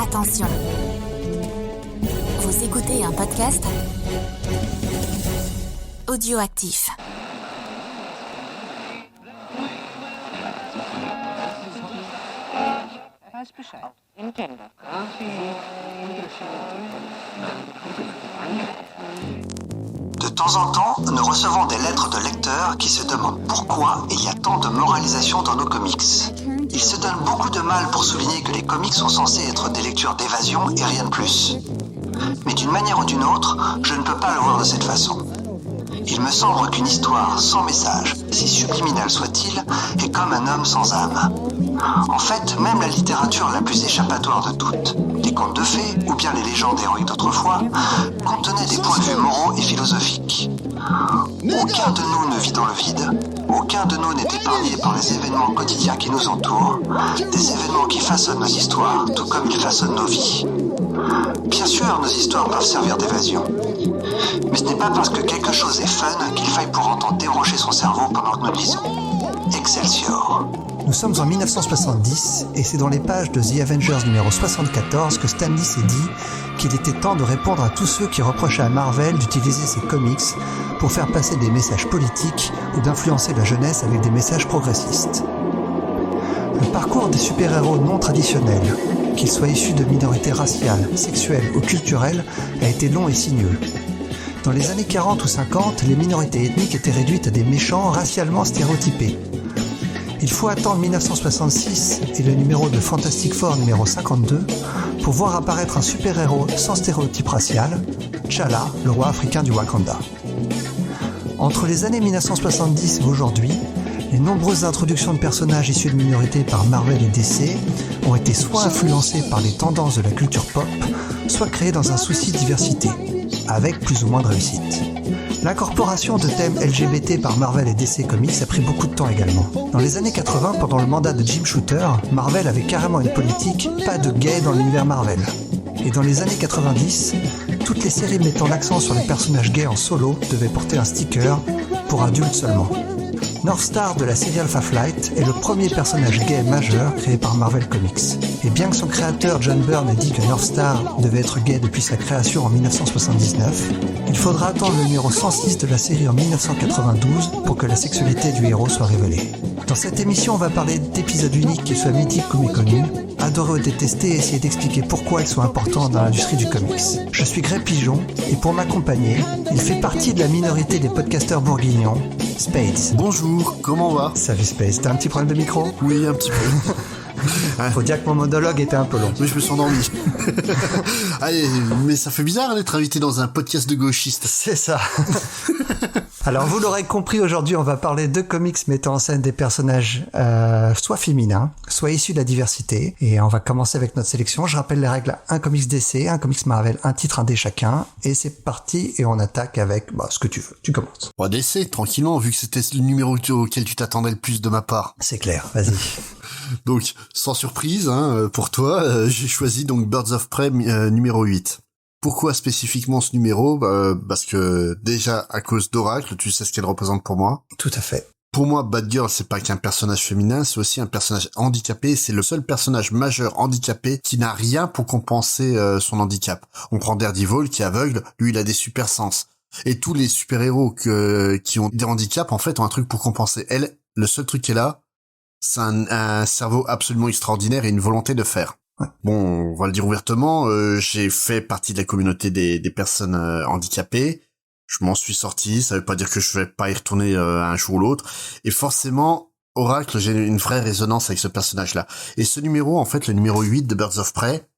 Attention, vous écoutez un podcast audioactif. De temps en temps, nous recevons des lettres de lecteurs qui se demandent pourquoi il y a tant de moralisation dans nos comics. Ils se donnent beaucoup de mal pour souligner que les comics sont censés être des lectures d'évasion et rien de plus. Mais d'une manière ou d'une autre, je ne peux pas le voir de cette façon. Il me semble qu'une histoire sans message, si subliminale soit-il, est comme un homme sans âme. En fait, même la littérature la plus échappatoire de toutes, les contes de fées ou bien les légendes héroïques d'autrefois, contenaient des points de vue moraux et philosophiques. Aucun de nous ne vit dans le vide, aucun de nous n'est épargné par les événements quotidiens qui nous entourent, des événements qui façonnent nos histoires, tout comme ils façonnent nos vies. Bien sûr, nos histoires peuvent servir d'évasion. Mais ce n'est pas parce que quelque chose est fun qu'il faille pour autant déroger son cerveau pendant que nous lisons. Excelsior. Nous sommes en 1970 et c'est dans les pages de The Avengers numéro 74 que Stan Lee s'est dit qu'il était temps de répondre à tous ceux qui reprochaient à Marvel d'utiliser ses comics pour faire passer des messages politiques ou d'influencer la jeunesse avec des messages progressistes. Le parcours des super-héros non traditionnels, qu'ils soient issus de minorités raciales, sexuelles ou culturelles, a été long et sinueux. Dans les années 40 ou 50, les minorités ethniques étaient réduites à des méchants racialement stéréotypés. Il faut attendre 1966 et le numéro de Fantastic Four numéro 52 pour voir apparaître un super-héros sans stéréotype racial, T'Challa, le roi africain du Wakanda. Entre les années 1970 et aujourd'hui, les nombreuses introductions de personnages issus de minorités par Marvel et DC ont été soit influencées par les tendances de la culture pop, soit créées dans un souci de diversité, avec plus ou moins de réussite. L'incorporation de thèmes LGBT par Marvel et DC Comics a pris beaucoup de temps également. Dans les années 80, pendant le mandat de Jim Shooter, Marvel avait carrément une politique « pas de gays dans l'univers Marvel ». Et dans les années 90, toutes les séries mettant l'accent sur les personnages gays en solo devaient porter un sticker « pour adultes seulement ». Northstar de la série Alpha Flight est le premier personnage gay majeur créé par Marvel Comics. Et bien que son créateur John Byrne ait dit que Northstar devait être gay depuis sa création en 1979, il faudra attendre le numéro 106 de la série en 1992 pour que la sexualité du héros soit révélée. Dans cette émission, on va parler d'épisodes uniques, qu'ils soient mythiques ou méconnus, adorés ou détestés, et essayer d'expliquer pourquoi ils sont importants dans l'industrie du comics. Je suis Greg Pigeon, et pour m'accompagner, il fait partie de la minorité des podcasteurs bourguignons, Spades. Bonjour, comment on va ? Salut Spades, t'as un petit problème de micro ? Oui, un petit peu. Faut dire que mon monologue était un peu long. Oui, je me suis endormi. Allez, mais ça fait bizarre d'être invité dans un podcast de gauchistes. C'est ça. Alors, vous l'aurez compris, aujourd'hui, on va parler de comics mettant en scène des personnages soit féminins, soit issus de la diversité. Et on va commencer avec notre sélection. Je rappelle les règles. Un comics DC, un comics Marvel, un titre, un dé chacun. Et c'est parti, et on attaque avec ce que tu veux. Tu commences. Bon, DC, tranquillement, vu que c'était le numéro auquel tu t'attendais le plus de ma part. C'est clair, vas-y. Donc, sans surprise, pour toi, j'ai choisi donc Birds of Prey numéro 8. Pourquoi spécifiquement ce numéro ? Parce que déjà à cause d'Oracle, tu sais ce qu'elle représente pour moi. Tout à fait. Pour moi, Batgirl, c'est pas qu'un personnage féminin, c'est aussi un personnage handicapé. C'est le seul personnage majeur handicapé qui n'a rien pour compenser son handicap. On prend Daredevil qui est aveugle, lui il a des super sens. Et tous les super-héros qui ont des handicaps, en fait, ont un truc pour compenser. Elle, le seul truc qu'elle a, c'est un cerveau absolument extraordinaire et une volonté de faire. Ouais. Bon, on va le dire ouvertement, j'ai fait partie de la communauté des personnes handicapées. Je m'en suis sorti, ça veut pas dire que je vais pas y retourner un jour ou l'autre. Et forcément, Oracle, j'ai une vraie résonance avec ce personnage-là. Et ce numéro, en fait, le numéro 8 de Birds of Prey,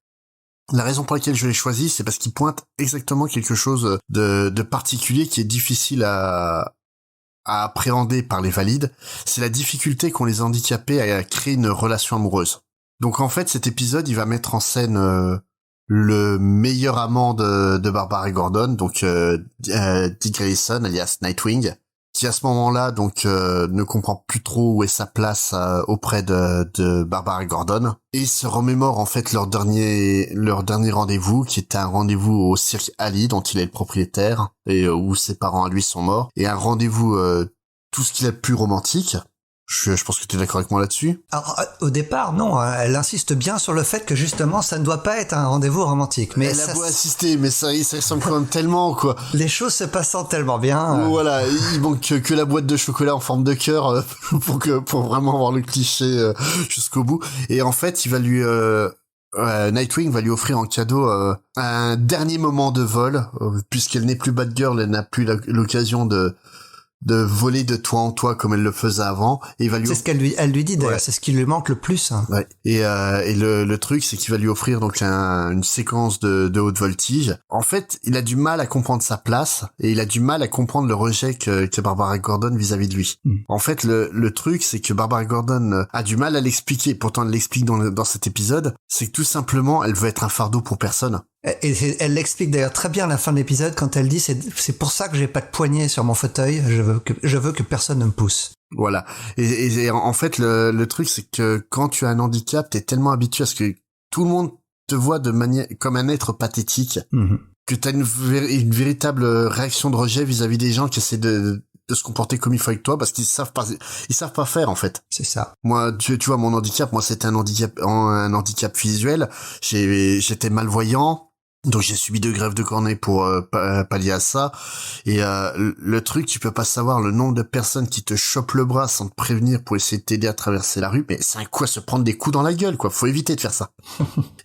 la raison pour laquelle je l'ai choisi, c'est parce qu'il pointe exactement quelque chose de particulier qui est difficile à appréhender par les valides. C'est la difficulté qu'ont les handicapés à créer une relation amoureuse. Donc en fait, cet épisode, il va mettre en scène le meilleur amant de Barbara Gordon, donc Dick Grayson, alias Nightwing, qui à ce moment-là donc ne comprend plus trop où est sa place auprès de Barbara Gordon, et il se remémore en fait leur dernier rendez-vous, qui était un rendez-vous au Cirque Ali, dont il est le propriétaire, et où ses parents à lui sont morts, et un rendez-vous tout ce qu'il a de plus romantique. Je pense que tu es d'accord avec moi là-dessus. Alors, au départ, non, elle insiste bien sur le fait que justement, ça ne doit pas être un rendez-vous romantique. Mais elle a beau insister, mais ça ressemble quand même tellement, quoi. Les choses se passant tellement bien. Voilà, il manque que la boîte de chocolat en forme de cœur pour vraiment avoir le cliché jusqu'au bout. Et en fait, il va lui Nightwing va lui offrir en cadeau un dernier moment de vol, puisqu'elle n'est plus Batgirl, elle n'a plus l'occasion de voler de toit en toit comme elle le faisait avant, et il va lui c'est ce qu'elle lui dit d'ailleurs, c'est ce qui lui manque le plus. Hein. Ouais. Et le truc, c'est qu'il va lui offrir donc une séquence de haute voltige. En fait, il a du mal à comprendre sa place et il a du mal à comprendre le rejet que Barbara Gordon vis-à-vis de lui. En fait, le truc, c'est que Barbara Gordon a du mal à l'expliquer. Pourtant, elle l'explique dans cet épisode. C'est que tout simplement, elle veut être un fardeau pour personne. Et elle l'explique d'ailleurs très bien à la fin de l'épisode quand elle dit c'est pour ça que j'ai pas de poignée sur mon fauteuil, je veux que personne ne me pousse. Voilà. Et en fait le truc c'est que quand tu as un handicap, t'es tellement habitué à ce que tout le monde te voit de manière comme un être pathétique que t'as une véritable réaction de rejet vis-à-vis des gens qui essaient de se comporter comme il faut avec toi parce qu'ils savent pas faire en fait. C'est ça. Moi tu vois mon handicap, moi c'était un handicap visuel, j'étais malvoyant. Donc j'ai subi 2 greffes de cornée pour pallier à ça. Et le truc, tu peux pas savoir le nombre de personnes qui te chopent le bras sans te prévenir pour essayer de t'aider à traverser la rue. Mais c'est un coup à se prendre des coups dans la gueule, quoi. Faut éviter de faire ça.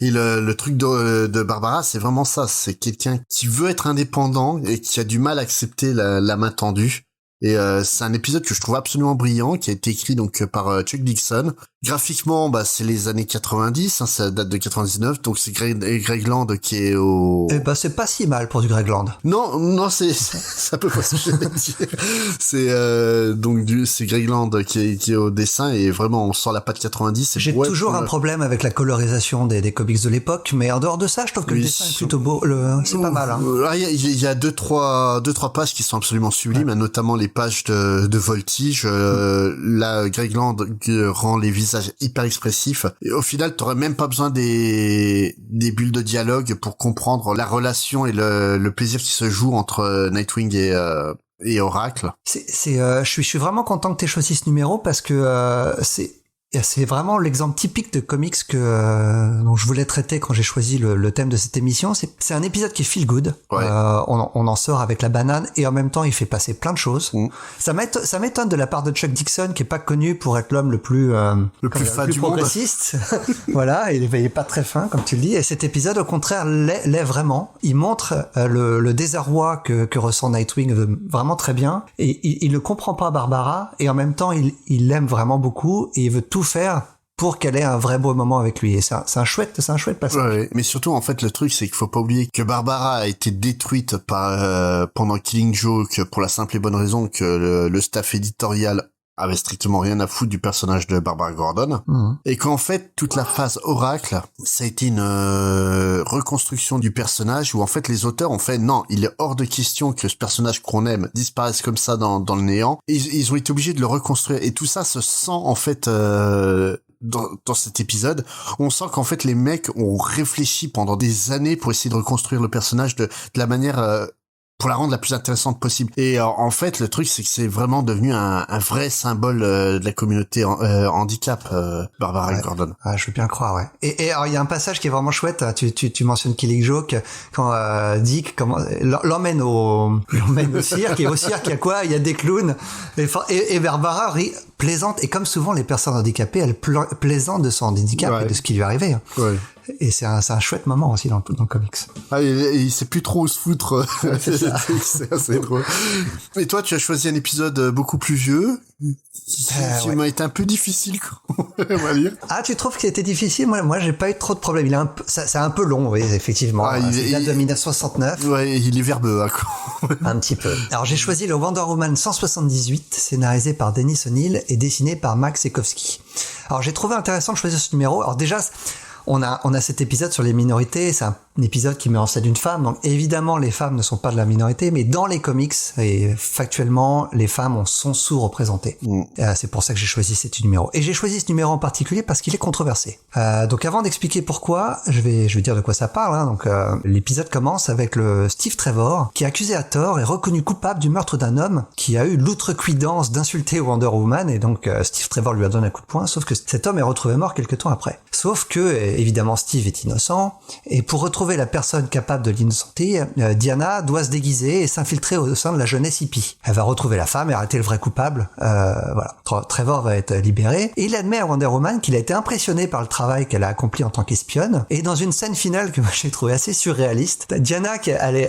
Et le truc de Barbara, c'est vraiment ça. C'est quelqu'un qui veut être indépendant et qui a du mal à accepter la main tendue. Et c'est un épisode que je trouve absolument brillant, qui a été écrit donc par Chuck Dixon. Graphiquement, c'est les années 90, hein, ça date de 99, donc c'est Greg Land qui est au... Eh c'est pas si mal pour du Greg Land. Non, c'est un peu pas ce que j'allais dire. C'est Greg Land qui est au dessin et vraiment on sent la patte 90. J'ai toujours un problème avec la colorisation des comics de l'époque, mais en dehors de ça, je trouve que le dessin est plutôt beau. C'est pas mal. Hein. Il y a deux trois pages qui sont absolument sublimes, notamment les pages de voltige. Là, Greg Land rend les visages hyper expressifs. Et au final, t'aurais même pas besoin des bulles de dialogue pour comprendre la relation et le plaisir qui se joue entre Nightwing et Oracle. Je suis vraiment content que t'aies choisi ce numéro parce que c'est vraiment l'exemple typique de comics dont je voulais traiter quand j'ai choisi le thème de cette émission. C'est un épisode qui est feel good. Ouais. On en sort avec la banane et en même temps il fait passer plein de choses. Ça m'étonne de la part de Chuck Dixon qui est pas connu pour être l'homme le plus fin du progressiste. Voilà, il est pas très fin comme tu le dis. Et cet épisode au contraire l'est vraiment. Il montre le désarroi que ressent Nightwing vraiment très bien et il ne comprend pas Barbara et en même temps il l'aime vraiment beaucoup et il veut tout faire pour qu'elle ait un vrai beau moment avec lui. Et c'est un chouette passage. Ouais, mais surtout, en fait, le truc, c'est qu'il faut pas oublier que Barbara a été détruite pendant Killing Joke pour la simple et bonne raison que le staff éditorial avait strictement rien à foutre du personnage de Barbara Gordon. Et qu'en fait, toute la phase Oracle, ça a été une reconstruction du personnage où en fait les auteurs ont fait non, il est hors de question que ce personnage qu'on aime disparaisse comme ça dans le néant. Et ils ont été obligés de le reconstruire. Et tout ça se sent en fait dans cet épisode. On sent qu'en fait les mecs ont réfléchi pendant des années pour essayer de reconstruire le personnage de la manière... pour la rendre la plus intéressante possible. Et en fait, le truc, c'est que c'est vraiment devenu un vrai symbole de la communauté handicap, Barbara Gordon. Ah, je veux bien croire, ouais. Et alors, il y a un passage qui est vraiment chouette. Tu mentionnes Killing Joke quand Dick l'emmène au cirque. Et au cirque, il y a quoi? Il y a des clowns. Et Barbara rit, plaisante. Et comme souvent, les personnes handicapées, elles plaisantent de son handicap et de ce qui lui est arrivé. Ouais. Et c'est un chouette moment aussi dans le comics. Ah, il sait plus trop où se foutre. C'est assez drôle. Et toi, tu as choisi un épisode beaucoup plus vieux, qui m'a été un peu difficile, on va dire. Ah, tu trouves que c'était difficile? Moi, j'ai pas eu trop de problèmes. C'est un peu long, oui, effectivement. Il date de 1969. Ouais, il est verbeux, quoi. Un petit peu. Alors, j'ai choisi le Wonder Woman 178, scénarisé par Dennis O'Neil et dessiné par Max Sekowsky. Alors, j'ai trouvé intéressant de choisir ce numéro. Alors déjà, on a cet épisode sur les minorités, épisode qui met en scène une femme. Donc évidemment, les femmes ne sont pas de la minorité, mais dans les comics, et factuellement, les femmes sont sous-représentées. C'est pour ça que j'ai choisi ce numéro. Et j'ai choisi ce numéro en particulier parce qu'il est controversé. Donc avant d'expliquer pourquoi, je vais dire de quoi ça parle. Hein. Donc l'épisode commence avec le Steve Trevor qui est accusé à tort et reconnu coupable du meurtre d'un homme qui a eu l'outrecuidance d'insulter Wonder Woman, et donc Steve Trevor lui a donné un coup de poing, sauf que cet homme est retrouvé mort quelques temps après. Sauf que, évidemment, Steve est innocent, et pour retrouver la personne capable de l'innocenter, Diana doit se déguiser et s'infiltrer au sein de la jeunesse hippie. Elle va retrouver la femme et arrêter le vrai coupable. Voilà. Trevor va être libéré, et il admet à Wonder Woman qu'il a été impressionné par le travail qu'elle a accompli en tant qu'espionne, et dans une scène finale que moi j'ai trouvé assez surréaliste, Diana, elle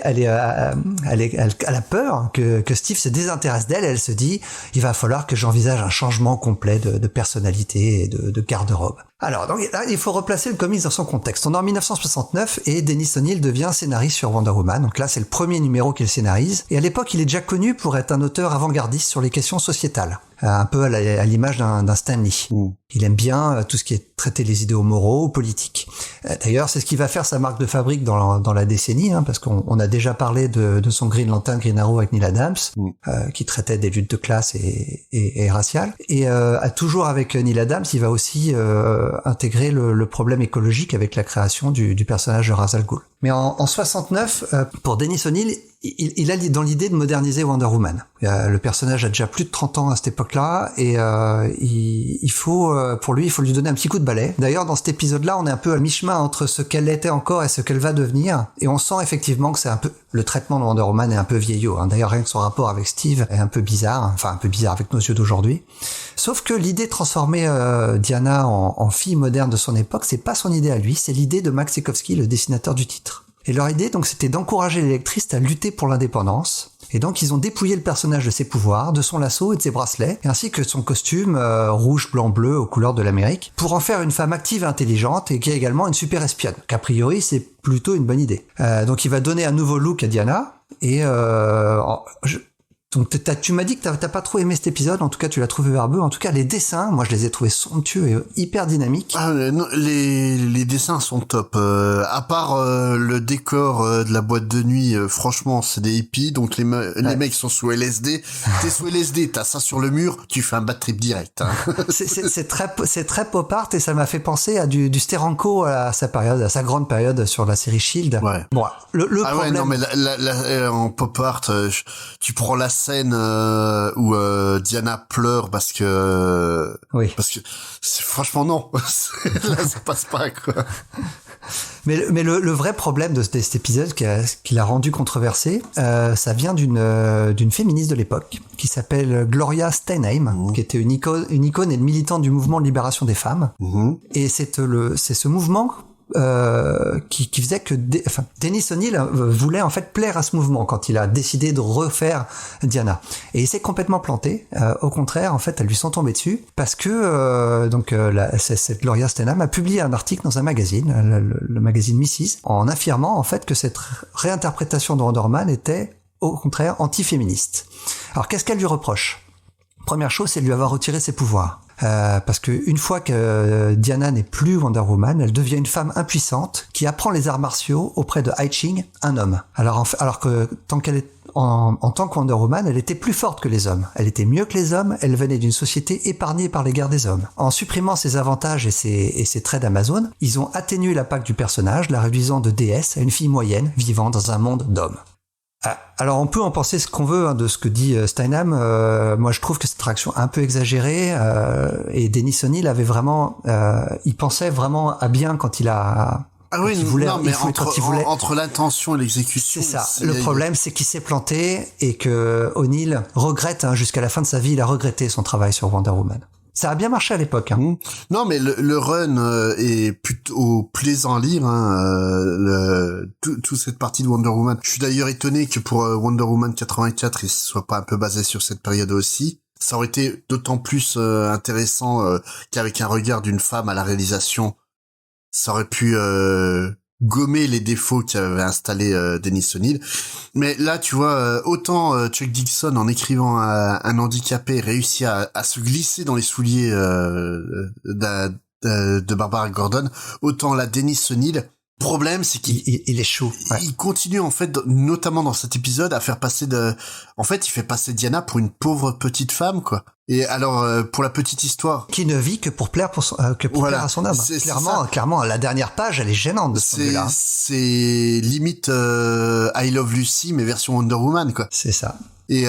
a peur que Steve se désintéresse d'elle, et elle se dit, il va falloir que j'envisage un changement complet de personnalité et de garde-robe. Alors, donc là, il faut replacer le comics dans son contexte. On est en 1969 et Dennis O'Neil devient scénariste sur Wonder Woman. Donc là, c'est le premier numéro qu'il scénarise. Et à l'époque, il est déjà connu pour être un auteur avant-gardiste sur les questions sociétales. Un peu à l'image d'un Stan Lee. Il aime bien tout ce qui est traiter les idéaux moraux ou politiques. D'ailleurs, c'est ce qui va faire sa marque de fabrique dans la décennie, hein, parce qu'on a déjà parlé de son Green Lantern, Green Arrow avec Neil Adams, qui traitait des luttes de classe et raciales. Et toujours avec Neil Adams, il va aussi intégrer le problème écologique avec la création du personnage de Ra's al Ghul. Mais en 69, pour Dennis O'Neil, il a dans l'idée de moderniser Wonder Woman. Le personnage a déjà plus de 30 ans à cette époque-là, et pour lui, il faut lui donner un petit coup de balai. D'ailleurs, dans cet épisode-là, on est un peu à mi-chemin entre ce qu'elle était encore et ce qu'elle va devenir, et on sent effectivement que c'est un peu le traitement de Wonder Woman est un peu vieillot. Hein. D'ailleurs, rien que son rapport avec Steve est un peu bizarre, enfin un peu bizarre avec nos yeux d'aujourd'hui. Sauf que l'idée de transformer Diana en fille moderne de son époque, c'est pas son idée à lui, c'est l'idée de Max Sekowsky, le dessinateur du titre. Et leur idée, donc, c'était d'encourager les lectrices à lutter pour l'indépendance. Et donc, ils ont dépouillé le personnage de ses pouvoirs, de son lasso et de ses bracelets, ainsi que de son costume rouge, blanc, bleu aux couleurs de l'Amérique, pour en faire une femme active et intelligente et qui est également une super espionne. Qu'a priori, c'est plutôt une bonne idée. Donc, il va donner un nouveau look à Diana, et donc tu m'as dit que t'as pas trop aimé cet épisode, en tout cas tu l'as trouvé verbeux, en tout cas les dessins, moi je les ai trouvés somptueux et hyper dynamiques. Ah non, les dessins sont top, à part le décor de la boîte de nuit, franchement c'est des hippies, donc les mecs sont sous LSD, t'es sous LSD, t'as ça sur le mur, tu fais un bad trip direct. Hein. c'est très pop art, et ça m'a fait penser à du Steranko à sa grande période sur la série Shield. Ouais. Bon, le problème... ouais, non mais en pop art, tu prends la scène où Diana pleure parce que franchement non, là ça passe pas quoi. Mais le vrai problème de cet épisode qui l'a rendu controversé, ça vient d'une féministe de l'époque qui s'appelle Gloria Steinem, qui était une icône et une militante du mouvement de libération des femmes. Et c'est ce mouvement qui faisait que Dennis O'Neil voulait en fait plaire à ce mouvement quand il a décidé de refaire Diana, et il s'est complètement planté. Au contraire, en fait, elles lui sont tombées dessus parce que cette Gloria Steinem a publié un article dans un magazine, le magazine Mrs., en affirmant en fait que cette réinterprétation de Wonder Woman était au contraire anti-féministe. Alors qu'est-ce qu'elle lui reproche ? Première chose, c'est de lui avoir retiré ses pouvoirs. Parce que une fois que Diana n'est plus Wonder Woman, elle devient une femme impuissante qui apprend les arts martiaux auprès de Hai Ching, un homme. Alors que en tant que Wonder Woman, elle était plus forte que les hommes. Elle était mieux que les hommes, elle venait d'une société épargnée par les guerres des hommes. En supprimant ses avantages et ses traits d'Amazone, ils ont atténué l'impact du personnage, la réduisant de déesse à une fille moyenne vivant dans un monde d'hommes. Alors on peut en penser ce qu'on veut de ce que dit Steinem. Moi je trouve que cette réaction un peu exagérée, et Dennis O'Neil avait vraiment, il pensait vraiment à bien quand il a. Ah oui, non, mais entre l'intention et l'exécution. C'est ça. Le problème, c'est qu'il s'est planté et que O'Neil regrette, jusqu'à la fin de sa vie, il a regretté son travail sur Wonder Woman. Ça a bien marché à l'époque. Hein. Non, mais le run est plutôt plaisant à lire. Toute cette partie de Wonder Woman. Je suis d'ailleurs étonné que pour Wonder Woman 84, il soit pas un peu basé sur cette période aussi. Ça aurait été d'autant plus intéressant qu'avec un regard d'une femme à la réalisation, ça aurait pu gommer les défauts qu'avait installé Dennis O'Neil. Mais là, tu vois, autant Chuck Dixon, en écrivant un handicapé, réussit à se glisser dans les souliers de Barbara Gordon, autant là, Dennis O'Neil, Problème, c'est qu'il il échoue. Ouais. il continue en fait, notamment dans cet épisode, à faire passer en fait, il fait passer Diana pour une pauvre petite femme, quoi. Et alors, pour la petite histoire, Qui ne vit que pour plaire plaire à son homme. C'est Clairement, la dernière page, elle est gênante de ce point de vue-là. c'est limite I Love Lucy mais version Wonder Woman, quoi. C'est ça. Et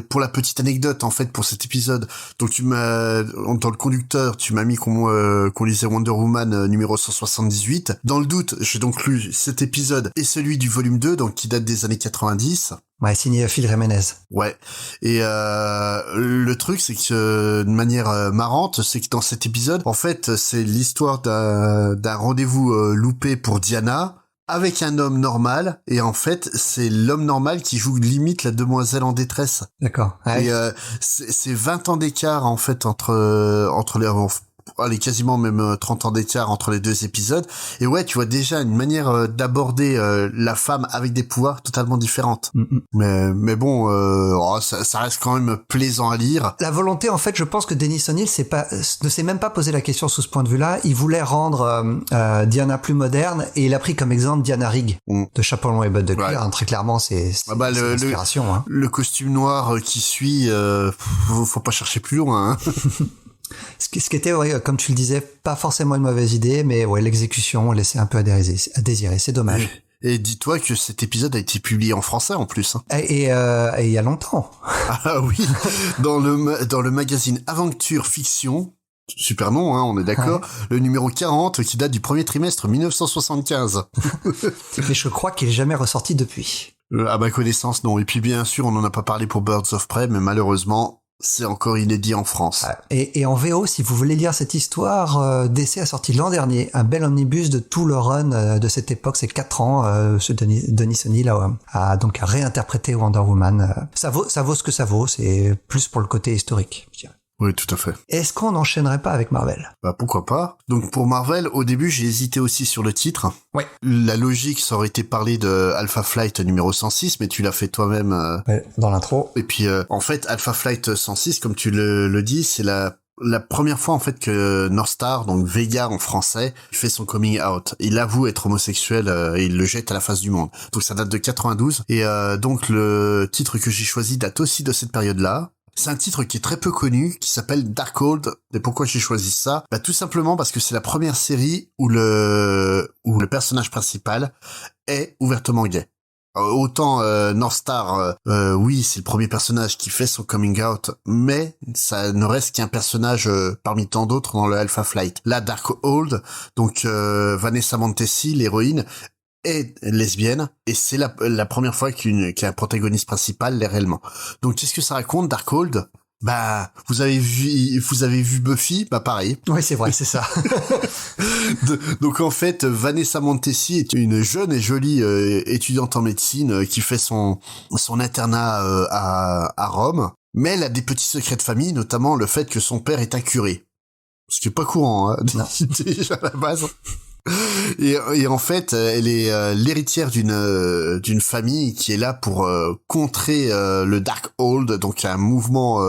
pour la petite anecdote, en fait, pour cet épisode, donc dans le conducteur, tu m'as mis qu'on lisait Wonder Woman numéro 178. Dans le doute, j'ai donc lu cet épisode et celui du volume 2, donc qui date des années 90. Ouais, signé Phil Jiménez. Ouais. Et le truc, c'est que de manière marrante, c'est que dans cet épisode, en fait, c'est l'histoire d'un rendez-vous loupé pour Diana avec un homme normal, et en fait, c'est l'homme normal qui joue limite la demoiselle en détresse. D'accord. Ouais. Et c'est 20 ans d'écart, en fait, entre allez, quasiment même 30 ans d'écart entre les deux épisodes. Et ouais, tu vois déjà une manière d'aborder la femme avec des pouvoirs totalement différentes. Mais bon, ça reste quand même plaisant à lire. La volonté, en fait, je pense que Dennis O'Neil ne s'est même pas posé la question sous ce point de vue-là. Il voulait rendre Diana plus moderne, et il a pris comme exemple Diana Rigg de Chapeau long et bottes de cuir. Ouais. Hein, très clairement, c'est l'inspiration. Hein. Le costume noir qui suit, faut pas chercher plus loin. Hein. Ce qui était, ouais, comme tu le disais, pas forcément une mauvaise idée, mais ouais, l'exécution laissait un peu à désirer. C'est dommage. Et dis-toi que cet épisode a été publié en français en plus. Hein. Et il y a longtemps. Ah oui, dans le magazine Aventure Fiction. Super nom, hein, on est d'accord. Ouais. Le numéro 40 qui date du premier trimestre 1975. Mais je crois qu'il est jamais ressorti depuis. À ma connaissance, non. Et puis bien sûr, on n'en a pas parlé pour Birds of Prey, mais malheureusement, c'est encore inédit en France. Et en VO, si vous voulez lire cette histoire, DC a sorti l'an dernier un bel omnibus de tout le run de cette époque, c'est 4 ans. Ce Dennis O'Neil a donc réinterprété Wonder Woman. Ça vaut ce que ça vaut, c'est plus pour le côté historique, je dirais. Oui, tout à fait. Est-ce qu'on n'enchaînerait pas avec Marvel ? Bah pourquoi pas. Donc pour Marvel, au début, j'ai hésité aussi sur le titre. Ouais. La logique, ça aurait été parler de Alpha Flight numéro 106, mais tu l'as fait toi-même. Ouais, dans l'intro. Et puis en fait, Alpha Flight 106, comme tu le dis, c'est la première fois en fait que Northstar, donc Vega en français, fait son coming out. Il avoue être homosexuel et il le jette à la face du monde. Donc ça date de 92. Et donc le titre que j'ai choisi date aussi de cette période-là. C'est un titre qui est très peu connu, qui s'appelle Darkhold. Et pourquoi j'ai choisi ça ? Bah tout simplement parce que c'est la première série où le personnage principal est ouvertement gay. Autant Northstar, oui, c'est le premier personnage qui fait son coming out, mais ça ne reste qu'un personnage parmi tant d'autres dans le Alpha Flight. Là, Darkhold, donc Vanessa Montesi, l'héroïne, est lesbienne, et c'est la première fois qu'un protagoniste principal l'est réellement. Donc qu'est-ce que ça raconte, Darkhold ? Bah, vous avez vu Buffy, bah pareil. Oui, c'est vrai, c'est ça. Donc en fait, Vanessa Montesi est une jeune et jolie étudiante en médecine qui fait son internat à Rome, mais elle a des petits secrets de famille, notamment le fait que son père est un curé. Ce qui est pas courant, hein, déjà à la base. Et en fait, elle est l'héritière d'une famille qui est là pour contrer le Darkhold, donc un mouvement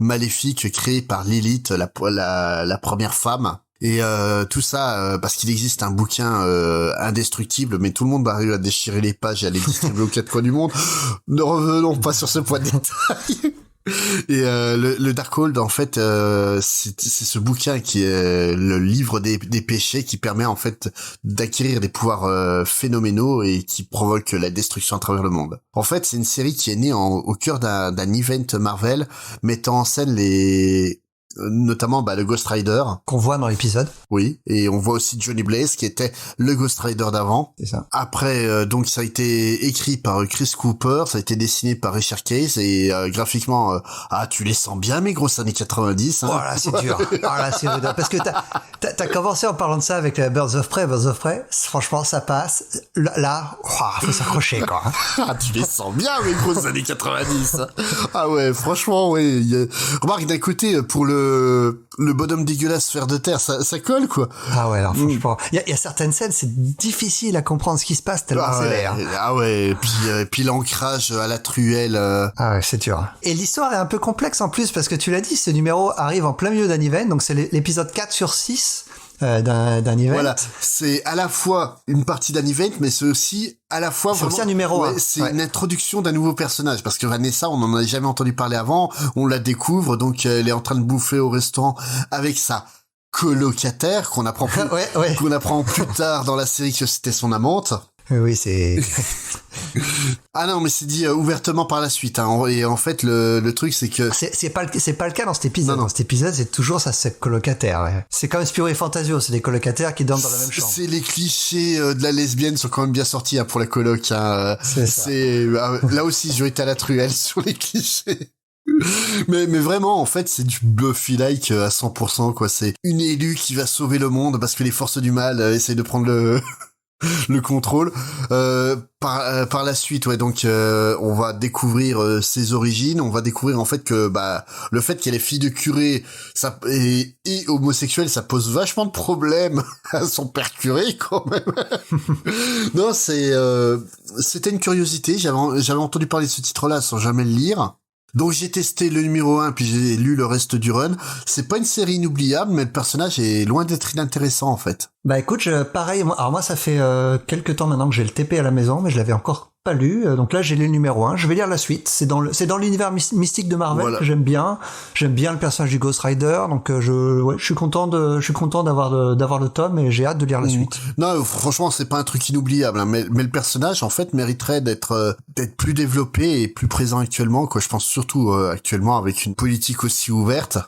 maléfique créé par Lilith, la première femme. Et tout ça parce qu'il existe un bouquin indestructible, mais tout le monde arrive à déchirer les pages et à les distribuer aux quatre coins du monde. Ne revenons pas sur ce point de détail. Et le Darkhold, en fait, c'est ce bouquin qui est le livre des péchés, qui permet en fait d'acquérir des pouvoirs phénoménaux et qui provoque la destruction à travers le monde. En fait, c'est une série qui est née au cœur d'un event Marvel mettant en scène notamment le Ghost Rider qu'on voit dans l'épisode. Oui, et on voit aussi Johnny Blaze qui était le Ghost Rider d'avant. C'est ça. Après donc ça a été écrit par Chris Cooper, ça a été dessiné par Richard Case et graphiquement tu les sens bien mes grosses années 90 hein. Oh là, c'est dur. Oh là, c'est rude parce que t'as commencé en parlant de ça avec Birds of Prey, franchement ça passe. Là, faut s'accrocher quoi. Tu les sens bien mes grosses années 90. Ah ouais, franchement ouais, remarque d'un côté pour le bonhomme dégueulasse fer de terre, ça colle quoi. Ah ouais, alors franchement, il y a certaines scènes, c'est difficile à comprendre ce qui se passe tellement c'est l'air. Ah ouais, et puis l'ancrage à la truelle. Ah ouais, c'est dur. Et l'histoire est un peu complexe en plus parce que tu l'as dit, ce numéro arrive en plein milieu d'un event, donc c'est l'épisode 4/6. d'un event. Voilà, c'est à la fois une partie d'un event, mais c'est aussi à la fois c'est aussi un numéro 1. C'est une introduction d'un nouveau personnage, parce que Vanessa, on n'en a jamais entendu parler avant, on la découvre, donc elle est en train de bouffer au restaurant avec sa colocataire qu'on apprend qu'on apprend plus tard dans la série que c'était son amante. Oui, c'est... Ah non, mais c'est dit ouvertement par la suite. Hein. Et en fait, le truc, c'est que... C'est pas le cas dans cet épisode. Non. Dans cet épisode, c'est toujours ça, c'est colocataire. Ouais. C'est comme Spirou et Fantasio, c'est des colocataires qui dorment dans la même chambre. C'est les clichés de la lesbienne sont quand même bien sortis pour la coloc. Hein. C'est là aussi, ils ont été à la truelle sur les clichés. Mais vraiment, en fait, c'est du Buffy-like à 100%, quoi. C'est une élue qui va sauver le monde parce que les forces du mal essayent de prendre le contrôle. Par la suite, ouais, donc on va découvrir ses origines, on va découvrir en fait que le fait qu'elle est fille de curé ça et homosexuelle, ça pose vachement de problèmes à son père curé quand même. Non, c'était une curiosité, j'avais entendu parler de ce titre-là sans jamais le lire. Donc j'ai testé le numéro 1 puis j'ai lu le reste du run. C'est pas une série inoubliable, mais le personnage est loin d'être inintéressant en fait. Bah écoute, pareil, moi ça fait quelques temps maintenant que j'ai le TP à la maison, mais je l'avais encore pas lu, donc là j'ai lu le numéro 1, je vais lire la suite. C'est dans l'univers mystique de Marvel que j'aime bien le personnage du Ghost Rider, donc je suis content d'avoir le tome et j'ai hâte de lire la suite. Non, franchement, c'est pas un truc inoubliable, hein, mais le personnage en fait mériterait d'être plus développé et plus présent actuellement, quoi. Je pense surtout actuellement avec une politique aussi ouverte,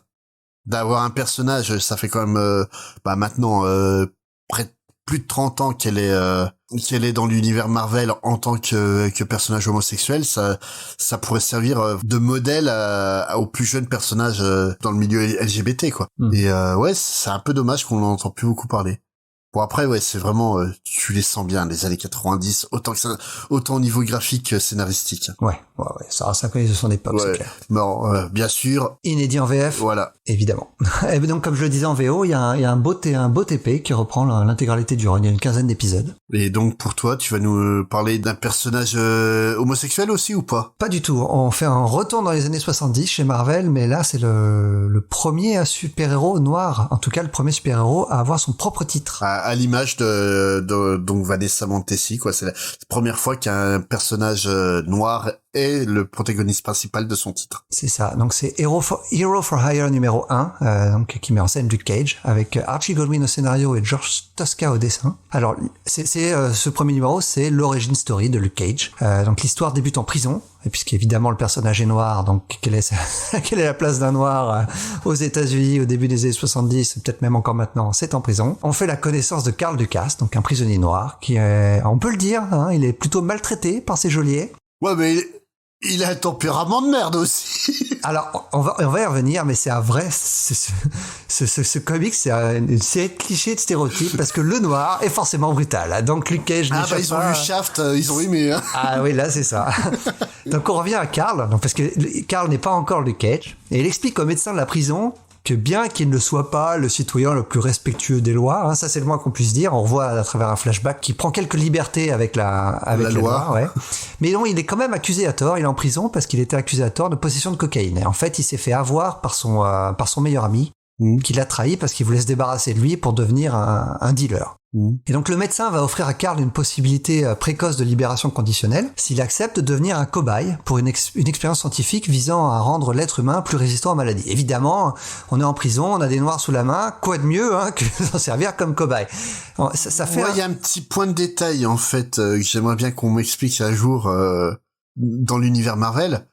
d'avoir un personnage, ça fait quand même maintenant près de plus de 30 ans qu'elle est dans l'univers Marvel en tant que personnage homosexuel, ça pourrait servir de modèle aux plus jeunes personnages dans le milieu LGBT, quoi. Et ouais, c'est un peu dommage qu'on n'en entend plus beaucoup parler. Bon, après, ouais, c'est vraiment, tu les sens bien, les années 90, autant au niveau graphique que scénaristique. Ouais, ça connaît de son époque, c'est clair. Bon, bien sûr. Inédit en VF. Voilà. Évidemment. Et donc, comme je le disais en VO, il y a un beau TP qui reprend l'intégralité du run. Il y a une quinzaine d'épisodes. Et donc, pour toi, tu vas nous parler d'un personnage homosexuel aussi ou pas? Pas du tout. On fait un retour dans les années 70 chez Marvel, mais là, c'est le premier super-héros noir, en tout cas, le premier super-héros à avoir son propre titre. À l'image de donc Vanessa Montesi, quoi. C'est la première fois qu'un personnage noir est le protagoniste principal de son titre. C'est ça. Donc c'est Hero for Hire numéro 1, donc qui met en scène Luke Cage avec Archie Goldwyn au scénario et George Tosca au dessin. Alors c'est ce premier numéro, c'est l'origin story de Luke Cage. Donc l'histoire débute en prison. Et puisqu'évidemment le personnage est noir, donc quelle est la place d'un noir aux États-Unis au début des années 70, peut-être même encore maintenant, c'est en prison. On fait la connaissance de Carl Dukas, donc un prisonnier noir qui est, on peut le dire, hein, il est plutôt maltraité par ses geôliers. Ouais, mais il a un tempérament de merde aussi. Alors, on va y revenir, mais c'est un vrai, ce comic, c'est une série de clichés, de stéréotypes, parce que le noir est forcément brutal. Donc, Luke Cage ils ont vu Shaft, ils ont aimé, hein. Ah oui, là, c'est ça. Donc, on revient à Carl, donc, parce que Carl n'est pas encore Luke Cage, et il explique au médecin de la prison que bien qu'il ne soit pas le citoyen le plus respectueux des lois, hein, ça c'est le moins qu'on puisse dire, on revoit à travers un flashback qui prend quelques libertés avec la loi, ouais. Mais non, il est quand même accusé à tort, il est en prison parce qu'il était accusé à tort de possession de cocaïne. Et en fait, il s'est fait avoir par son meilleur ami, qui l'a trahi parce qu'il voulait se débarrasser de lui pour devenir un dealer. Et donc le médecin va offrir à Carl une possibilité précoce de libération conditionnelle s'il accepte de devenir un cobaye pour une expérience scientifique visant à rendre l'être humain plus résistant aux maladies. Évidemment, on est en prison, on a des noirs sous la main, quoi de mieux que d'en servir comme cobaye. Ça fait il y a un petit point de détail en fait que j'aimerais bien qu'on m'explique un jour dans l'univers Marvel.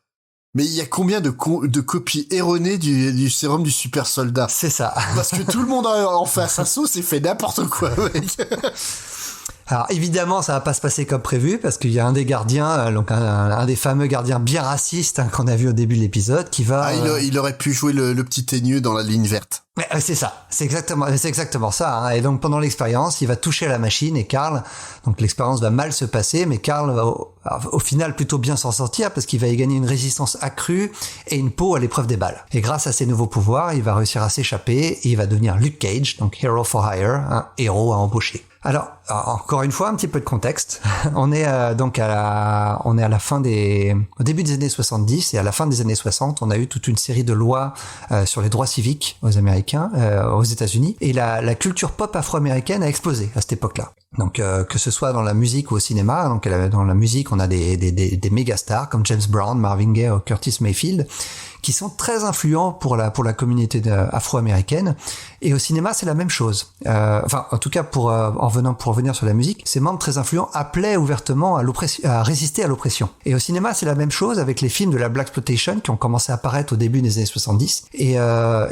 Mais il y a combien de copies erronées du sérum du super soldat? C'est ça. Parce que tout le monde en fait à sa sauce et fait n'importe quoi, mec. Alors évidemment, ça va pas se passer comme prévu parce qu'il y a un des gardiens, donc un des fameux gardiens bien racistes qu'on a vu au début de l'épisode, qui va. Il aurait pu jouer le petit teigneux dans la ligne verte. C'est ça, c'est exactement ça. Hein. Et donc pendant l'expérience, il va toucher à la machine et Carl, donc l'expérience va mal se passer, mais Carl va au final plutôt bien s'en sortir parce qu'il va y gagner une résistance accrue et une peau à l'épreuve des balles. Et grâce à ses nouveaux pouvoirs, il va réussir à s'échapper et il va devenir Luke Cage, donc Hero for Hire, un héros à embaucher. Alors, encore une fois, un petit peu de contexte. On est donc au début des années 70 et à la fin des années 60, on a eu toute une série de lois sur les droits civiques aux Américains américain aux États-Unis, et la culture pop afro-américaine a explosé à cette époque-là. Donc que ce soit dans la musique ou au cinéma, donc dans la musique on a des méga stars comme James Brown, Marvin Gaye ou Curtis Mayfield, qui sont très influents pour la communauté afro-américaine. Et au cinéma, c'est la même chose. Enfin, en tout cas, pour revenir sur la musique, ces membres très influents appelaient ouvertement à résister à l'oppression. Et au cinéma, c'est la même chose avec les films de la Blaxploitation qui ont commencé à apparaître au début des années 70 et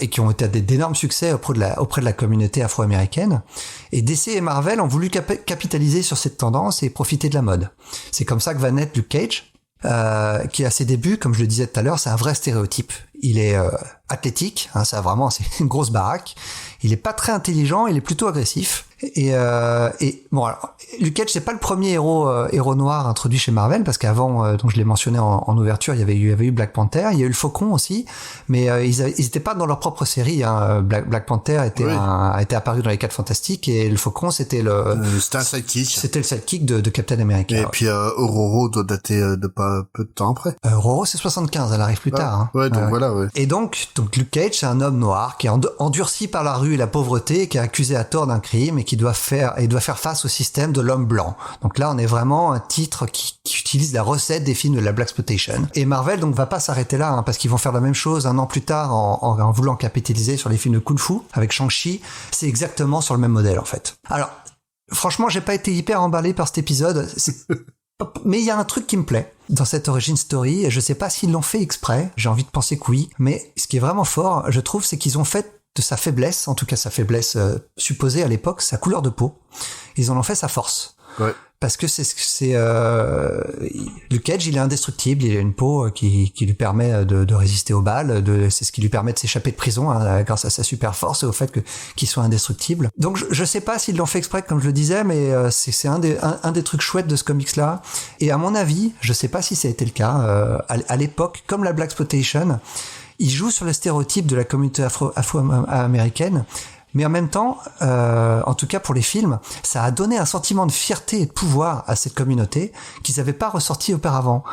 qui ont été d'énormes succès auprès de la communauté afro-américaine. Et DC et Marvel ont voulu capitaliser sur cette tendance et profiter de la mode. C'est comme ça que va naître Luke Cage, qui à ses débuts, comme je le disais tout à l'heure, c'est un vrai stéréotype. Il est athlétique, hein, c'est une grosse baraque. Il est pas très intelligent, il est plutôt agressif. Et bon, alors, Luke Cage, c'est pas le premier héros noir introduit chez Marvel, parce qu'avant, donc je l'ai mentionné en ouverture, il y avait eu Black Panther, il y a eu le Faucon aussi, mais ils étaient pas dans leur propre série. Hein. Black Panther a été apparu dans les 4 Fantastiques, et le Faucon c'était c'était un sidekick. C'était le sidekick de Captain America. Et puis Ororo doit dater de pas peu de temps après. Ororo c'est 75, elle arrive plus tard. Hein. Ouais, donc voilà. Ouais. Et donc Luke Cage, c'est un homme noir qui est endurci par la rue et la pauvreté, qui est accusé à tort d'un crime et qui doit faire face au système de l'homme blanc. Donc là, on est vraiment un titre qui utilise la recette des films de la Blaxploitation. Et Marvel donc va pas s'arrêter là, hein, parce qu'ils vont faire la même chose un an plus tard en voulant capitaliser sur les films de Kung Fu avec Shang-Chi. C'est exactement sur le même modèle en fait. Alors, franchement, j'ai pas été hyper emballé par cet épisode. Mais il y a un truc qui me plaît dans cette origin story, et je sais pas s'ils l'ont fait exprès, j'ai envie de penser que oui, mais ce qui est vraiment fort, je trouve, c'est qu'ils ont fait de sa faiblesse, en tout cas sa faiblesse supposée à l'époque, sa couleur de peau, ils en ont fait sa force. Ouais. Parce que Luke Cage, il est indestructible, il a une peau qui lui permet de résister aux balles, c'est ce qui lui permet de s'échapper de prison, hein, grâce à sa super force et au fait qu'il soit indestructible. Donc je sais pas s'ils l'ont fait exprès, comme je le disais, mais c'est un des trucs chouettes de ce comics là. Et à mon avis, je sais pas si ça a été le cas à l'époque, comme la Blaxploitation, il joue sur le stéréotype de la communauté afro-américaine, mais en même temps, en tout cas pour les films, ça a donné un sentiment de fierté et de pouvoir à cette communauté qu'ils n'avaient pas ressorti auparavant.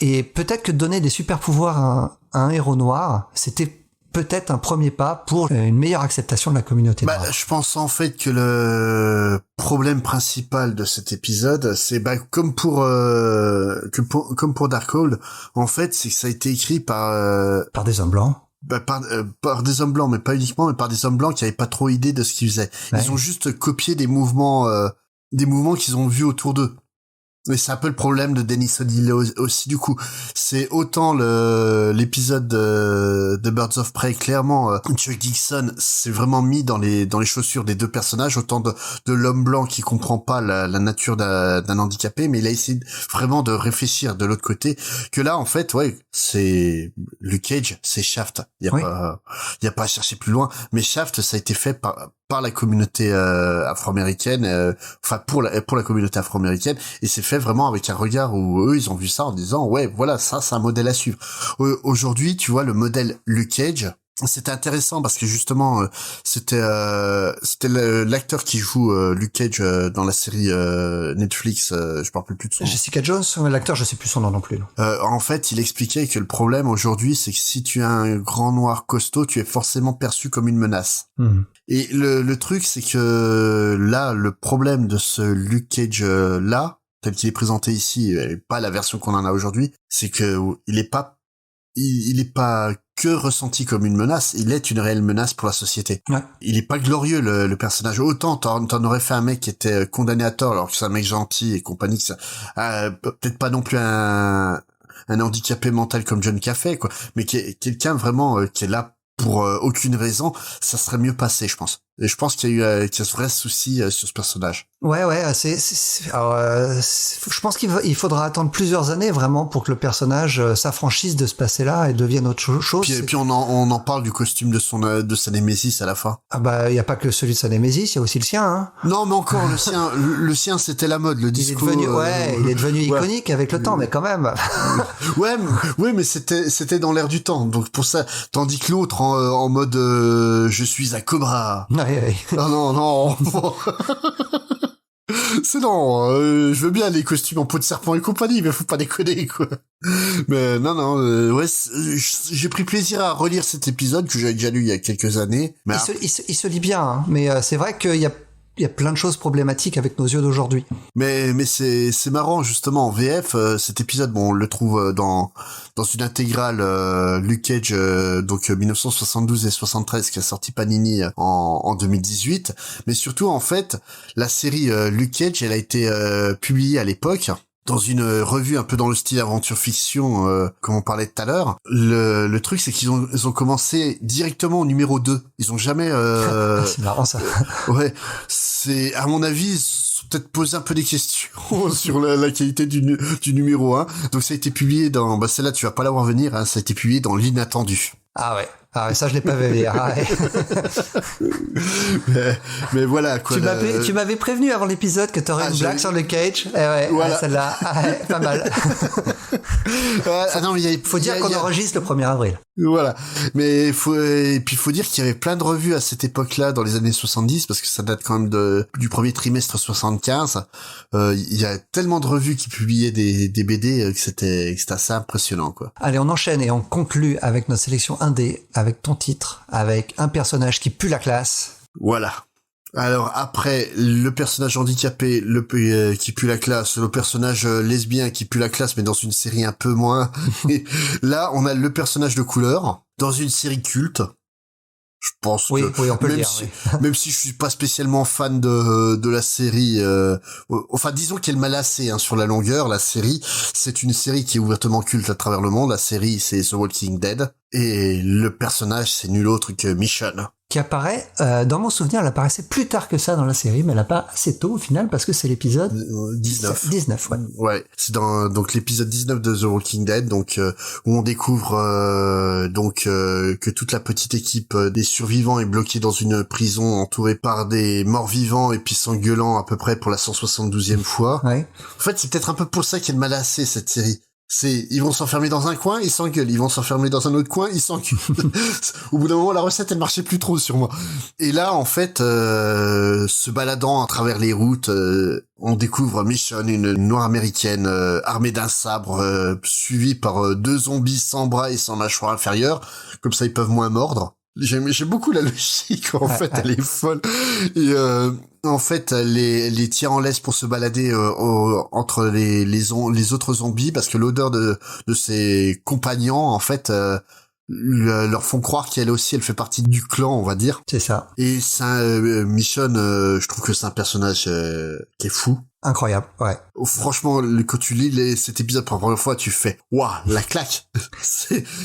Et peut-être que donner des super pouvoirs à un héros noir, c'était peut-être un premier pas pour une meilleure acceptation de la communauté noire. Je pense en fait que le problème principal de cet épisode, c'est comme pour Darkhold, en fait, c'est que ça a été écrit par des hommes blancs. Par des hommes blancs, mais pas uniquement, mais par des hommes blancs qui avaient pas trop idée de ce qu'ils faisaient. Ouais. Ils ont juste copié des mouvements qu'ils ont vus autour d'eux. Mais c'est un peu le problème de Denis O'Neill aussi, du coup. C'est autant l'épisode de Birds of Prey, clairement, Chuck Dixon s'est vraiment mis dans les chaussures des deux personnages, autant de l'homme blanc qui comprend pas la nature d'un handicapé, mais il a essayé vraiment de réfléchir de l'autre côté, que là, en fait, ouais, c'est Luke Cage, c'est Shaft. Il y a pas à chercher plus loin, mais Shaft, ça a été fait par la communauté afro-américaine, enfin pour la communauté afro-américaine, et c'est fait vraiment avec un regard où eux ils ont vu ça en disant ouais voilà, ça c'est un modèle à suivre. Aujourd'hui, tu vois, le modèle Luke Cage, c'était intéressant parce que justement c'était l'acteur qui joue Luke Cage dans la série Netflix, je parle plus de son nom. Jessica Jones, l'acteur, je sais plus son nom non plus. En fait, il expliquait que le problème aujourd'hui, c'est que si tu es un grand noir costaud, tu es forcément perçu comme une menace. Et le truc, c'est que là, le problème de ce Luke Cage là, tel qu'il est présenté ici, et pas la version qu'on en a aujourd'hui, c'est que il est pas que ressenti comme une menace, il est une réelle menace pour la société. Ouais. Il est pas glorieux, le personnage. Autant t'en aurais fait un mec qui était condamné à tort, alors que c'est un mec gentil et compagnie, peut-être pas non plus un handicapé mental comme John Caffey, quoi, mais qui est quelqu'un vraiment qui est là pour aucune raison, ça serait mieux passé, je pense. Et je pense qu'il y a ce vrai souci sur ce personnage. Ouais, je pense qu'il faudra attendre plusieurs années vraiment pour que le personnage s'affranchisse de ce passé-là et devienne autre chose. Puis on en parle du costume de sa némésis à la fin. Ah il y a pas que celui de sa némésis, il y a aussi le sien, hein. Non, mais encore le sien c'était la mode, le disco. Il est devenu iconique avec le temps, mais quand même. ouais, mais c'était dans l'air du temps. Donc pour ça, tandis que l'autre en mode je suis un cobra. Ouais. Non. C'est non, je veux bien les costumes en peau de serpent et compagnie, mais faut pas déconner, quoi. Mais non, ouais, j'ai pris plaisir à relire cet épisode que j'avais déjà lu il y a quelques années. Mais il se lit bien, hein, mais c'est vrai qu'il y a plein de choses problématiques avec nos yeux d'aujourd'hui. Mais c'est marrant, justement, en VF, cet épisode, bon, on le trouve dans une intégrale Luke Cage, donc 1972 et 73, qui a sorti Panini en 2018. Mais surtout, en fait, la série Luke Cage, elle a été publiée à l'époque dans une revue un peu dans le style aventure-fiction, comme on parlait tout à l'heure. Le truc, c'est qu'ils ont commencé directement au numéro 2. Ils ont jamais... C'est marrant, ça. Ouais, c'est, à mon avis, ils se sont peut-être posé un peu des questions sur la qualité du numéro 1. Donc ça a été publié dans... Bah celle-là, tu vas pas la voir venir, hein, ça a été publié dans L'Inattendu. Ah ouais, ça je l'ai pas vu venir. Ah ouais. mais voilà, quoi. Tu m'avais prévenu avant l'épisode que t'aurais une blague sur le Cage. Eh ouais, voilà. Celle-là, pas mal. Non, mais faut dire qu'on enregistre le 1er avril. Voilà. Mais faut dire qu'il y avait plein de revues à cette époque-là, dans les années 70, parce que ça date quand même du premier trimestre 75. Il y a tellement de revues qui publiaient des BD que c'était assez impressionnant, quoi. Allez, on enchaîne et on conclut avec notre sélection indé, avec ton titre, avec un personnage qui pue la classe. Voilà. Alors après le personnage handicapé, qui pue la classe, le personnage lesbien qui pue la classe, mais dans une série un peu moins. Et là, on a le personnage de couleur dans une série culte. Je pense oui, que oui, on peut même le dire, si, oui. même si je suis pas spécialement fan de la série, enfin disons qu'elle m'a lassé sur la longueur. La série, c'est une série qui est ouvertement culte à travers le monde. La série, c'est The Walking Dead, et le personnage, c'est nul autre que Michonne. Qui apparaît, dans mon souvenir, elle apparaissait plus tard que ça dans la série, mais elle apparaît assez tôt au final parce que c'est l'épisode 19. 19, ouais. Ouais, c'est dans donc l'épisode 19 de The Walking Dead, donc où on découvre que toute la petite équipe des survivants est bloquée dans une prison entourée par des morts vivants et puis s'engueulant à peu près pour la 172e fois. Ouais. En fait, c'est peut-être un peu pour ça qu'elle m'a lassé, cette série. Ils vont s'enfermer dans un coin, ils s'engueulent. Ils vont s'enfermer dans un autre coin, ils s'engueulent. Au bout d'un moment, la recette, elle marchait plus trop sur moi. Et là, en fait, se baladant à travers les routes, on découvre Michonne, une noire américaine, armée d'un sabre, suivie par 2 zombies sans bras et sans mâchoire inférieure. Comme ça, ils peuvent moins mordre. J'aime beaucoup la logique, en fait, elle est folle. Et en fait, elle les tient en laisse pour se balader entre les autres zombies, parce que l'odeur de ses compagnons, en fait, leur font croire qu'elle aussi, elle fait partie du clan, on va dire. C'est ça. Et Michonne, je trouve que c'est un personnage qui est fou. Incroyable, ouais. Franchement, quand tu lis cet épisode pour la première fois, tu fais « Waouh, la claque !»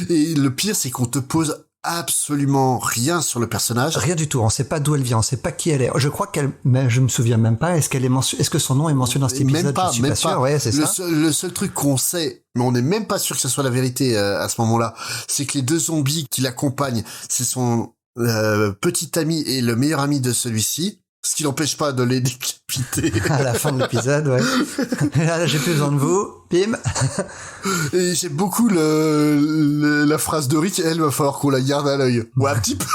Et le pire, c'est qu'on te pose absolument rien sur le personnage. Rien du tout. On sait pas d'où elle vient. On sait pas qui elle est. Je crois je me souviens même pas. Est-ce que son nom est mentionné dans cet épisode? Même pas, je suis pas sûr. Ouais, c'est ça. Le seul truc qu'on sait, mais on n'est même pas sûr que ce soit la vérité à ce moment-là, c'est que les 2 zombies qui l'accompagnent, c'est son petit ami et le meilleur ami de celui-ci. Ce qui n'empêche pas de les décapiter. À la fin de l'épisode, ouais. Là, j'ai plus besoin de vous. Bim. Et j'aime beaucoup la phrase de Rick, elle va falloir qu'on la garde à l'œil. Ouais, un petit peu.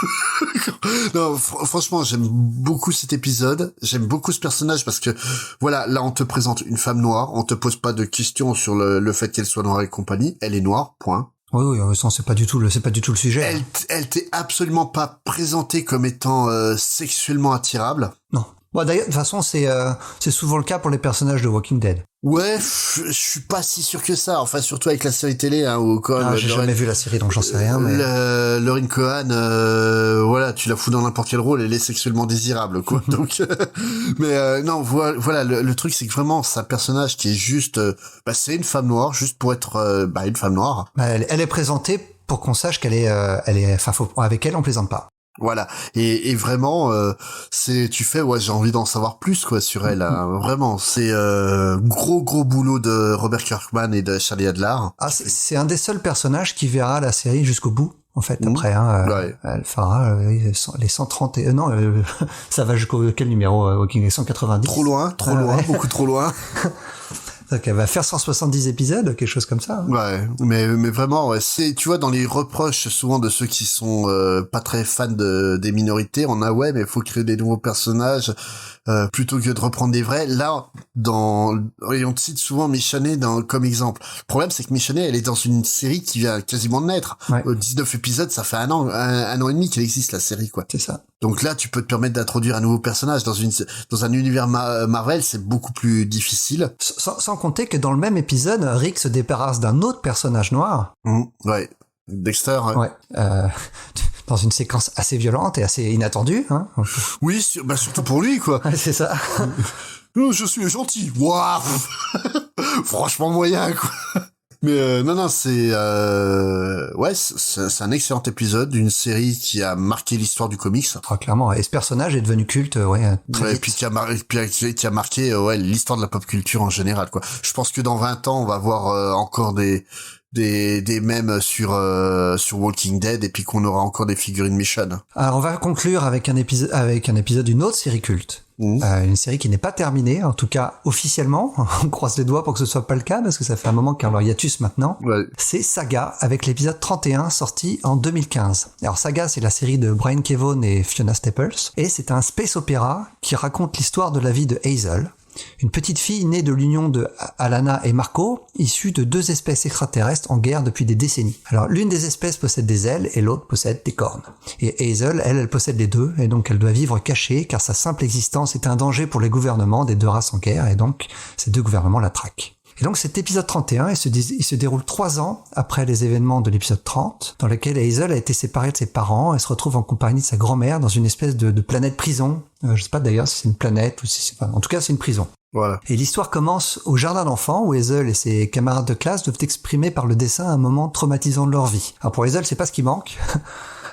Non, franchement, j'aime beaucoup cet épisode. J'aime beaucoup ce personnage parce que, voilà, là, on te présente une femme noire. On te pose pas de questions sur le fait qu'elle soit noire et compagnie. Elle est noire, point. Oui, ça, c'est pas du tout le sujet. Elle t'est absolument pas présentée comme étant sexuellement attirable. Non. Bon, d'ailleurs, de toute façon, c'est souvent le cas pour les personnages de Walking Dead. Ouais, je suis pas si sûr que ça. Enfin, surtout avec la série télé, où quand j'ai jamais vu la série, donc j'en sais rien, mais... Lauren Cohan, voilà, tu la fous dans n'importe quel rôle, elle est sexuellement désirable, quoi. Donc, mais non, voilà, le truc, c'est que vraiment, c'est un personnage qui est juste, c'est une femme noire, juste pour être, une femme noire. Elle est présentée pour qu'on sache qu'elle est, avec elle, on plaisante pas. Voilà, et vraiment tu fais j'ai envie d'en savoir plus quoi sur elle, vraiment c'est gros boulot de Robert Kirkman et de Shelley Adler. C'est un des seuls personnages qui verra la série jusqu'au bout en fait. Après ouais. Elle fera les 130 ça va jusqu'au quel numéro Walking Dead 190. Trop loin, beaucoup trop loin. C'est-à-dire qu'elle va faire 170 épisodes, quelque chose comme ça. Hein. Ouais, mais vraiment, ouais, c'est, tu vois, dans les reproches souvent de ceux qui sont pas très fans des minorités, on a ouais, mais il faut créer des nouveaux personnages plutôt que de reprendre des vrais. Là, et on cite souvent Michonnet comme exemple. Le problème, c'est que Michonnet, elle est dans une série qui vient quasiment de naître. Ouais. 19 épisodes, ça fait un an et demi qu'elle existe, la série, quoi. C'est ça. Donc là, tu peux te permettre d'introduire un nouveau personnage dans un univers Marvel, c'est beaucoup plus difficile. Sans compter que dans le même épisode, Rick se débarrasse d'un autre personnage noir. Ouais. Dexter. Ouais. Dans une séquence assez violente et assez inattendue. Hein. Oui, surtout pour lui, quoi. Ouais, c'est ça. Je suis gentil. Waouh. Franchement moyen, quoi. Mais non, c'est un excellent épisode d'une série qui a marqué l'histoire du comics. Ah, clairement. Et ce personnage est devenu culte, ouais. Et puis qui a marqué l'histoire de la pop culture en général, quoi. Je pense que dans 20 ans, on va voir encore des mèmes sur Walking Dead et puis qu'on aura encore des figurines Michonne. Alors on va conclure avec un épisode d'une autre série culte. Une série qui n'est pas terminée, en tout cas officiellement. On croise les doigts pour que ce soit pas le cas parce que ça fait un moment qu'il y a leur hiatus maintenant. Ouais. C'est Saga avec l'épisode 31 sorti en 2015. Alors Saga, c'est la série de Brian Kevough et Fiona Staples et c'est un space opéra qui raconte l'histoire de la vie de Hazel, une petite fille née de l'union de Alana et Marco, issue de deux espèces extraterrestres en guerre depuis des décennies. Alors, l'une des espèces possède des ailes et l'autre possède des cornes. Et Hazel, elle possède les deux, et donc elle doit vivre cachée, car sa simple existence est un danger pour les gouvernements des deux races en guerre, et donc ces deux gouvernements la traquent. Et donc cet épisode 31, il se déroule 3 ans après les événements de l'épisode 30, dans lequel Hazel a été séparée de ses parents et se retrouve en compagnie de sa grand-mère dans une espèce de planète prison. Je sais pas d'ailleurs si c'est une planète ou si c'est pas... En tout cas, c'est une prison. Voilà. Et l'histoire commence au jardin d'enfants où Hazel et ses camarades de classe doivent exprimer par le dessin un moment traumatisant de leur vie. Alors pour Hazel, c'est pas ce qui manque.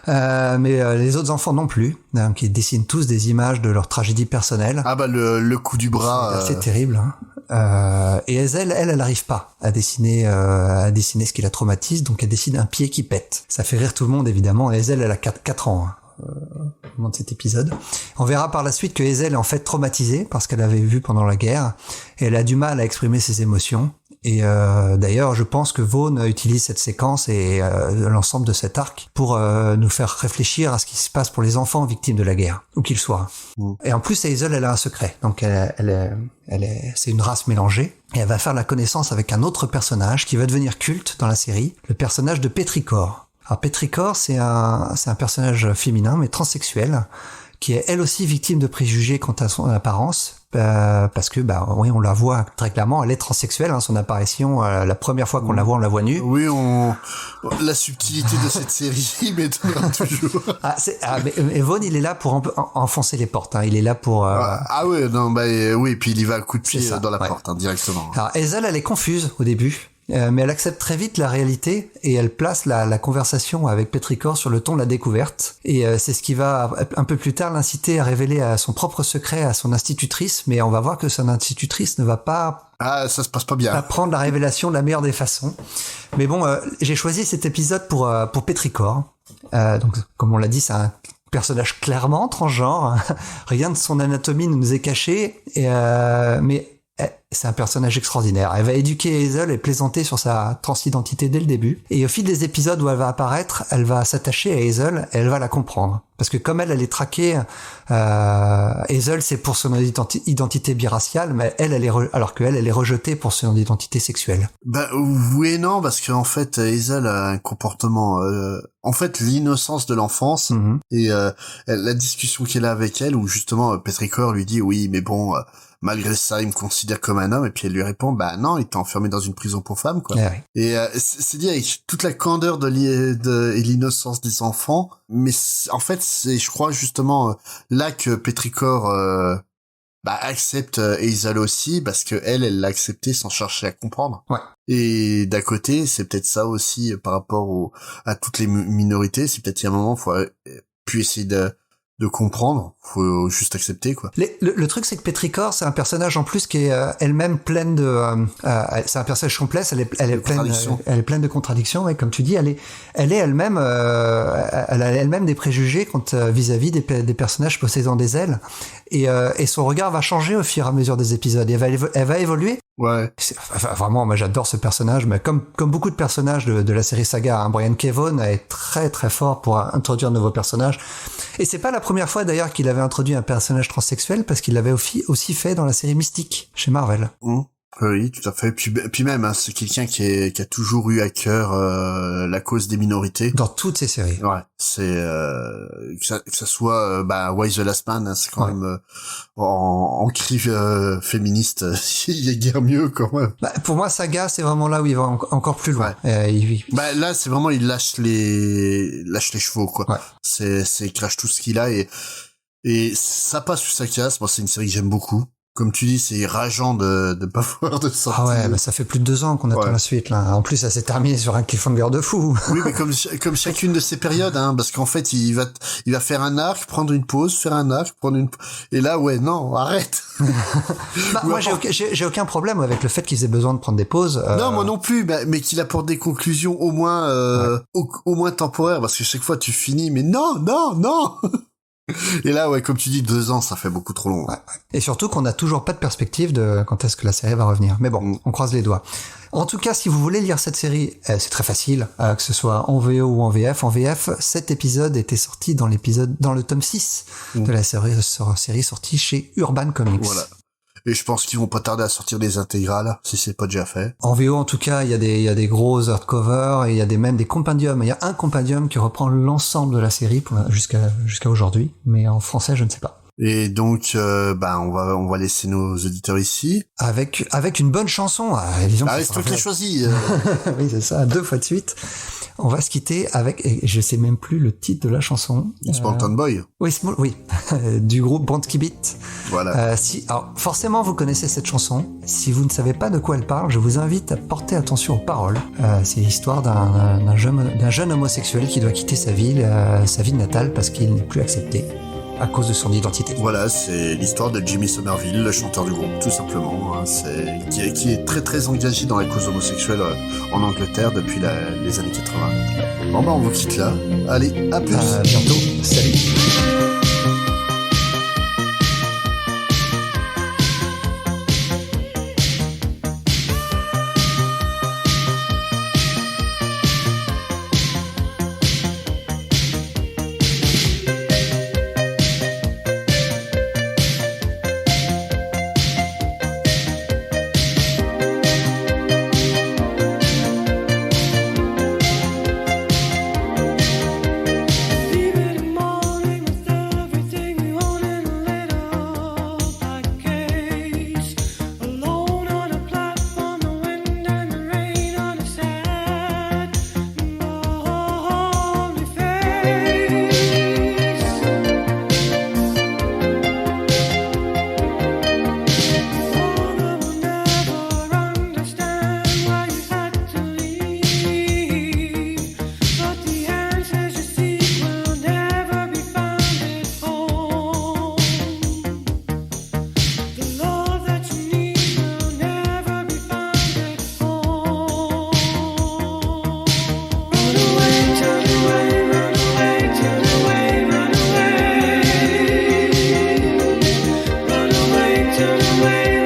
Mais les autres enfants non plus, donc ils dessinent tous des images de leur tragédie personnelle. Ah bah le coup du bras. C'est terrible. Hein. Et Hazel, elle n'arrive pas à dessiner ce qui la traumatise, donc elle dessine un pied qui pète. Ça fait rire tout le monde évidemment. Et Hazel, elle a 4 ans. Hein. Au moment de cet épisode. On verra par la suite que Hazel est en fait traumatisée parce qu'elle avait vu pendant la guerre et elle a du mal à exprimer ses émotions. Et d'ailleurs, je pense que Vaughn utilise cette séquence et l'ensemble de cet arc pour nous faire réfléchir à ce qui se passe pour les enfants victimes de la guerre, où qu'ils soient. Et en plus, Hazel, elle a un secret. Donc, c'est une race mélangée. Et elle va faire la connaissance avec un autre personnage qui va devenir culte dans la série, le personnage de Petrichor. Alors Petrichor, c'est un personnage féminin mais transsexuel qui est elle aussi victime de préjugés quant à son apparence parce que oui, on la voit très clairement, elle est transsexuelle, hein, son apparition la première fois qu'on la voit, on la voit nue. Oui, la subtilité de cette série m'étonnera toujours. Mais Vaughn, il est là pour enfoncer les portes, hein, il est là pour oui, non oui, puis il y va à coup de pied dans la ouais. porte directement. Alors Hazel, elle est confuse au début. Mais elle accepte très vite la réalité et elle place la conversation avec Petrichor sur le ton de la découverte. Et c'est ce qui va un peu plus tard l'inciter à révéler son propre secret à son institutrice, mais on va voir que son institutrice ne va pas... Ah, ça se passe pas bien. Pas prendre la révélation de la meilleure des façons. Mais bon, j'ai choisi cet épisode pour Petrichor. Donc, comme on l'a dit, c'est un personnage clairement transgenre. Rien de son anatomie ne nous est caché, mais... c'est un personnage extraordinaire. Elle va éduquer Hazel et plaisanter sur sa transidentité dès le début. Et au fil des épisodes où elle va apparaître, elle va s'attacher à Hazel et elle va la comprendre. Parce que comme elle est traquée, Hazel c'est pour son identité biraciale, mais elle est alors qu'elle est rejetée pour son identité sexuelle. Oui et non, parce qu'en fait Hazel a un comportement, en fait l'innocence de l'enfance et la discussion qu'elle a avec elle, où justement Petrichor lui dit oui mais bon. Malgré ça, il me considère comme un homme, et puis elle lui répond, non, il t'a enfermé dans une prison pour femmes, quoi. Ouais. Et c'est dit avec toute la candeur et l'innocence des enfants, mais en fait, c'est, je crois, justement, là que Petrichor accepte Hazel aussi, parce que elle l'a accepté sans chercher à comprendre. Ouais. Et d'à côté, c'est peut-être ça aussi, par rapport à toutes les minorités, c'est peut-être qu'il y a un moment, faut puis essayer de comprendre, faut juste accepter, quoi. Le truc, c'est que Petrichor, c'est un personnage en plus qui est elle-même pleine de... c'est un personnage complexe, elle est pleine de contradictions, et comme tu dis, elle est elle-même... elle a elle-même des préjugés vis-à-vis des personnages possédant des ailes, et son regard va changer au fur et à mesure des épisodes, et elle va évoluer. Ouais. Vraiment, moi j'adore ce personnage, mais comme beaucoup de personnages de la série Saga, hein, Brian K. Vaughan est très très fort pour introduire de nouveaux personnages. Et c'est pas la première fois d'ailleurs qu'il avait introduit un personnage transsexuel, parce qu'il l'avait aussi fait dans la série Mystique chez Marvel. Oui, tout à fait. Puis même, hein, c'est quelqu'un qui a toujours eu à cœur la cause des minorités. Dans toutes ses séries. Ouais, c'est que ça soit Why the Last Man, hein, c'est quand même en cri féministe, il y a guère mieux quand même. Pour moi, Saga, c'est vraiment là où il va encore plus loin. Ouais. Là, c'est vraiment il lâche les chevaux, quoi. Ouais. Il crache tout ce qu'il a et ça passe ou ça casse. Moi, c'est une série que j'aime beaucoup. Comme tu dis, c'est rageant de pas voir de sortie. Ah ouais, ça fait plus de 2 ans qu'on attend la suite, là. En plus, ça s'est terminé sur un cliffhanger de fou. Oui, mais comme chacune de ces périodes, hein, parce qu'en fait, il va faire un arc, prendre une pause, faire un arc, et là, non, arrête. Moi, j'ai aucun problème avec le fait qu'ils aient besoin de prendre des pauses. Non, moi non plus, mais qu'il apporte des conclusions au moins, au moins temporaires, parce que chaque fois, tu finis, mais non. Et là, comme tu dis, 2 ans, ça fait beaucoup trop long. Ouais. Et surtout qu'on n'a toujours pas de perspective de quand est-ce que la série va revenir. Mais bon, on croise les doigts. En tout cas, si vous voulez lire cette série, c'est très facile, que ce soit en VO ou en VF. En VF, cet épisode était sorti dans le tome 6 de la série sortie chez Urban Comics. Voilà. Et je pense qu'ils vont pas tarder à sortir des intégrales, si c'est pas déjà fait. En VO, en tout cas, il y a des gros hardcovers et il y a même des compendiums. Il y a un compendium qui reprend l'ensemble de la série jusqu'à aujourd'hui, mais en français, je ne sais pas. Et donc, on va laisser nos auditeurs ici. Avec une bonne chanson. C'est toi qui l'as choisi. Oui, c'est ça, 2 fois de suite. On va se quitter avec, et je sais même plus le titre de la chanson. Small Town Boy. Oui, du groupe Bronski Beat. Voilà. Alors, forcément, vous connaissez cette chanson. Si vous ne savez pas de quoi elle parle, je vous invite à porter attention aux paroles. C'est l'histoire d'un jeune homosexuel qui doit quitter sa ville natale parce qu'il n'est plus accepté à cause de son identité. Voilà, c'est l'histoire de Jimmy Somerville, le chanteur du groupe, tout simplement, hein, qui est très très engagé dans la cause homosexuelle en Angleterre depuis les années 80. Bon on vous quitte là. Allez, à plus. À bientôt. Salut. Away.